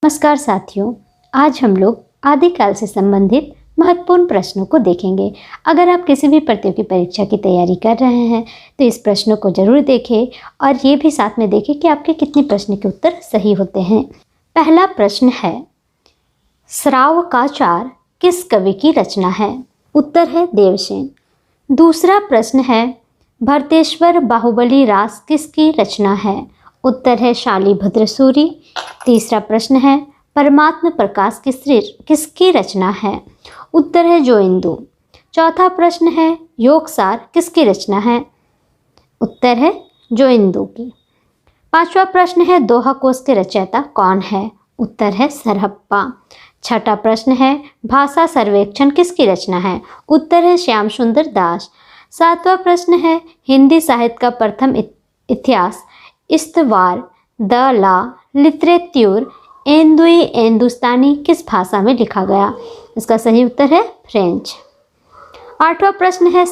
नमस्कार साथियों, आज हम लोग आदिकाल से संबंधित महत्वपूर्ण प्रश्नों को देखेंगे। अगर आप किसी भी प्रतियोगी परीक्षा की तैयारी कर रहे हैं तो इस प्रश्नों को जरूर देखें और ये भी साथ में देखें कि आपके कितने प्रश्न के उत्तर सही होते हैं। पहला प्रश्न है, श्रावकाचार किस कवि की रचना है? उत्तर है देवसेन। दूसरा प्रश्न है, भरतेश्वर बाहुबली रास किसकी रचना है? उत्तर है शालिभद्र सूरि। तीसरा प्रश्न है, परमात्म प्रकाश किसकी रचना है? उत्तर है जोइंदू। चौथा प्रश्न है, योगसार किसकी रचना है? उत्तर है जोइंदू की। पांचवा प्रश्न है, दोहा कोश के रचयिता कौन है? उत्तर है सरहप्पा। छठा प्रश्न है, भाषा सर्वेक्षण किसकी रचना है? उत्तर है श्याम सुंदर दास। सातवां प्रश्न है, हिंदी साहित्य का प्रथम इतिहास इस्तवार द ला लिटरेत्यूर एंदुई एंदुस्तानी किस भाषा में लिखा गया? इसका सही उत्तर है फ्रेंच। आठवां प्रश्न है,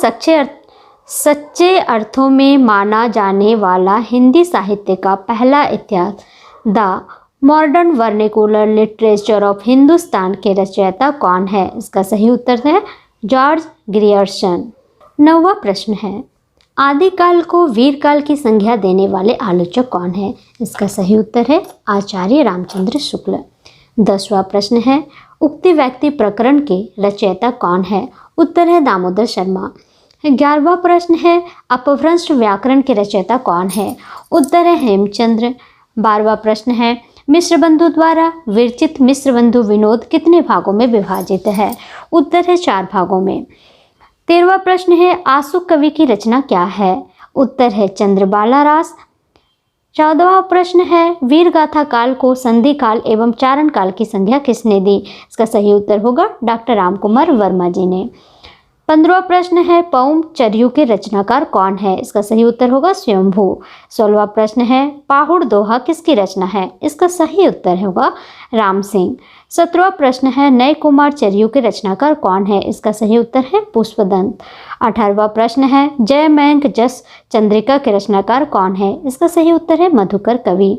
सच्चे अर्थों में माना जाने वाला हिंदी साहित्य का पहला इतिहास the modern vernacular literature of Hindustan के रचयिता कौन है? इसका सही उत्तर है जॉर्ज ग्रियर्सन। नौवां प्रश्न है, आदिकाल को वीरकाल की संज्ञा देने वाले आलोचक कौन है? इसका सही उत्तर है आचार्य रामचंद्र शुक्ल। 10वां प्रश्न है, उक्ति व्यक्ति प्रकरण के रचयिता कौन है? उत्तर है दामोदर शर्मा। 11वां प्रश्न है, अपभ्रंश व्याकरण के रचयिता कौन है? उत्तर है हेमचंद्र। 12वां प्रश्न है, मिश्रबंधु द्वारा विरचित मिश्रबंधु विनोद कितने भागों में विभाजित है? उत्तर है 4 भागों में। 13वां प्रश्न है, आसु कवि की रचना क्या है? उत्तर है चंद्रबाला रास। 14वां प्रश्न है, वीर गाथा काल को संधि काल एवं चारण काल की संज्ञा किसने दी? इसका सही उत्तर होगा डॉक्टर रामकुमार वर्मा जी ने। 15वां प्रश्न है, पौम चर्यू के रचनाकार कौन है? इसका सही उत्तर होगा स्वयंभू। 16वां प्रश्न है, पाहुड़ दोहा किसकी रचना है? इसका सही उत्तर होगा राम सिंह। 17वां प्रश्न है, नए कुमार चर्यू के रचनाकार कौन है? इसका सही उत्तर है पुष्पदंत। 18वां प्रश्न है, जय मयंक जस चंद्रिका के रचनाकार कौन है? इसका सही उत्तर है मधुकर कवि।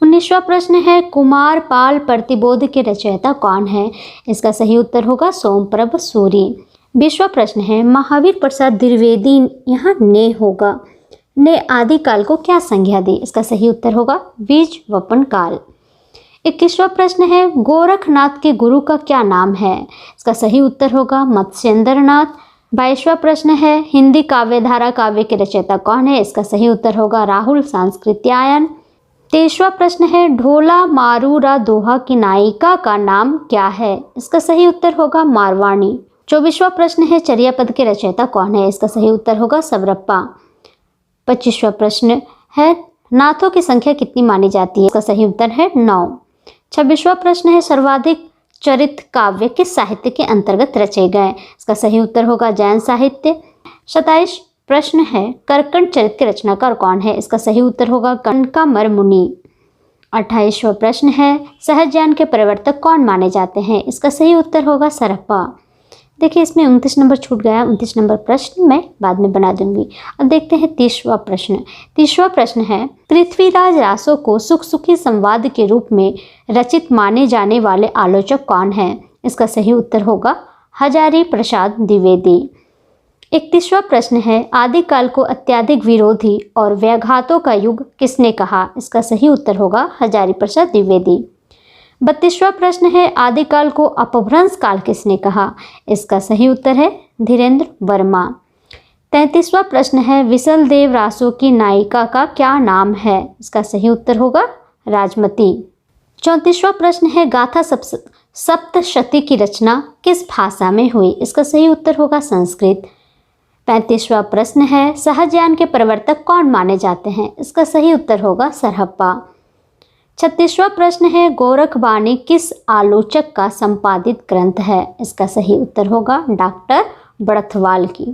19वां प्रश्न है, कुमार पाल प्रतिबोध के रचयिता कौन है? इसका सही उत्तर होगा सोमप्रभ सूरि। 20वां प्रश्न है, महावीर प्रसाद द्विवेदी यहाँ ने होगा ने आदिकाल को क्या संज्ञा दी? इसका सही उत्तर होगा बीज वपन काल। 21वां प्रश्न है, गोरखनाथ के गुरु का क्या नाम है? इसका सही उत्तर होगा मत्स्येंद्र नाथ। 22वां प्रश्न है, हिंदी काव्यधारा काव्य के रचयिता कौन है? इसका सही उत्तर होगा राहुल सांस्कृत्यायन। 23वां प्रश्न है, ढोला मारूरा दोहा की नायिका का नाम क्या है? इसका सही उत्तर होगा मारवाणी। 24वां प्रश्न है, चर्यापद के रचयिता कौन है? इसका सही उत्तर होगा सबरप्पा। 25वां प्रश्न है, नाथों की संख्या कितनी मानी जाती है? इसका सही उत्तर है 9। 26वां प्रश्न है, सर्वाधिक चरित काव्य किस साहित्य के अंतर्गत रचे गए? इसका सही उत्तर होगा जैन साहित्य। 27 प्रश्न है, करकंड चरित के रचनाकार कौन है? इसका सही उत्तर होगा कनकामर मुनि। 28वां प्रश्न है, सहज ज्ञान के प्रवर्तक कौन माने जाते हैं? इसका सही उत्तर होगा सरप्पा। देखिए, इसमें 29 नंबर छूट गया। 29 नंबर प्रश्न मैं बाद में बना दूंगी। अब देखते हैं 30वां प्रश्न। 30वां प्रश्न है, पृथ्वीराज रासो को सुख सुखी संवाद के रूप में रचित माने जाने वाले आलोचक कौन है? इसका सही उत्तर होगा हजारी प्रसाद द्विवेदी। 31वां प्रश्न है, आदिकाल को अत्यधिक विरोधी और व्याघातों का युग किसने कहा? इसका सही उत्तर होगा हजारी प्रसाद द्विवेदी। 32वां प्रश्न है, आदिकाल को अपभ्रंश काल किसने कहा? इसका सही उत्तर है धीरेन्द्र वर्मा। 33वां प्रश्न है, विसल देव रासो की नायिका का क्या नाम है? इसका सही उत्तर होगा राजमती। 34वां प्रश्न है, गाथा सप्तशती की रचना किस भाषा में हुई? इसका सही उत्तर होगा संस्कृत। 35वां प्रश्न है, सहज ज्ञान के प्रवर्तक कौन माने जाते हैं? इसका सही उत्तर होगा सरहप्पा। 36वां प्रश्न है, गोरखवाणी किस आलोचक का संपादित ग्रंथ है? इसका सही उत्तर होगा डॉक्टर बड़थवाल की।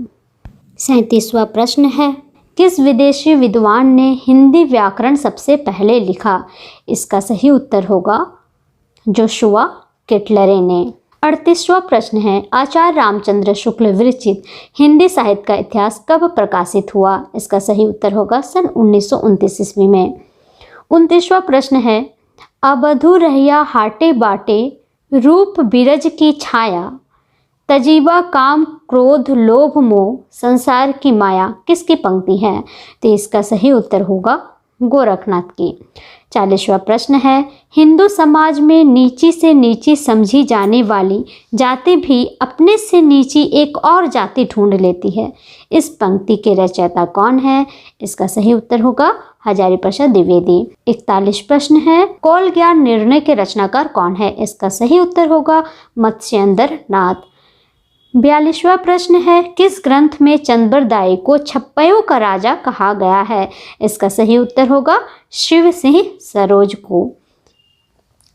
37वां प्रश्न है, किस विदेशी विद्वान ने हिंदी व्याकरण सबसे पहले लिखा? इसका सही उत्तर होगा जोशुआ केटलरे ने। 38वां प्रश्न है, आचार्य रामचंद्र शुक्ल विरचित हिंदी साहित्य का इतिहास कब प्रकाशित हुआ? इसका सही उत्तर होगा सन 1929 ईस्वी में। 29वां प्रश्न है, अबधु रहिया हाटे बाटे, रूप बिरज की छाया, तजीबा काम क्रोध लोभ मोह, संसार की माया किसकी पंक्ति है? तो इसका सही उत्तर होगा गोरखनाथ की। 40वां प्रश्न है, हिंदू समाज में नीची से नीची समझी जाने वाली जाति भी अपने से नीची एक और जाति ढूंढ लेती है। इस पंक्ति के रचयिता कौन है? इसका सही उत्तर होगा हजारी प्रसाद द्विवेदी। 41 प्रश्न है, कौल ज्ञान निर्णय के रचनाकार कौन है? इसका सही उत्तर होगा मत्स्येंद्र नाथ। 42वां प्रश्न है, किस ग्रंथ में चंद्रबरदाई को छप्पयों का राजा कहा गया है? इसका सही उत्तर होगा शिव सिंह सरोज को।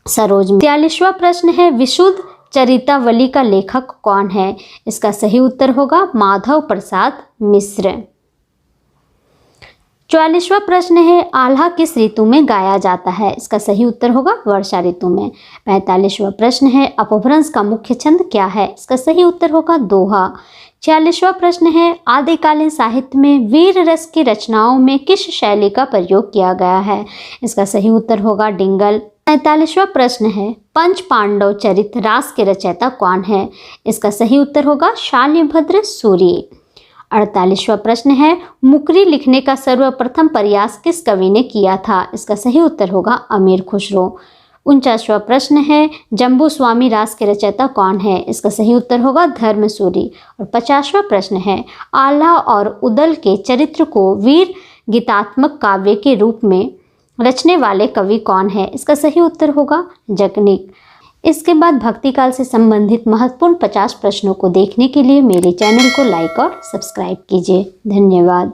43वां प्रश्न है, विशुद्ध चरितावली का लेखक कौन है? इसका सही उत्तर होगा माधव प्रसाद मिश्र। 44वां प्रश्न है, आल्हा किस ऋतु में गाया जाता है? इसका सही उत्तर होगा वर्षा ऋतु में। 45वां प्रश्न है, अपभ्रंश का मुख्य छंद क्या है? इसका सही उत्तर होगा दोहा। 46वां प्रश्न है, आदिकालीन साहित्य में वीर रस की रचनाओं में किस शैली का प्रयोग किया गया है? इसका सही उत्तर होगा डिंगल। 45वां प्रश्न है, पंच पांडव चरित रास के रचयिता कौन है? इसका सही उत्तर होगा शालिभद्र सूरी। 48वां प्रश्न है, मुकरी लिखने का सर्वप्रथम प्रयास किस कवि ने किया था? इसका सही उत्तर होगा अमीर खुसरो। 49वां प्रश्न है, जम्बू स्वामी रास के रचयिता कौन है? इसका सही उत्तर होगा धर्मसूरी। और 50वां प्रश्न है, आल्हा और उदल के चरित्र को वीर गीतात्मक काव्य के रूप में रचने वाले कवि कौन है? इसका सही उत्तर होगा जगनीक। इसके बाद भक्ति काल से संबंधित महत्वपूर्ण 50 प्रश्नों को देखने के लिए मेरे चैनल को लाइक और सब्सक्राइब कीजिए। धन्यवाद।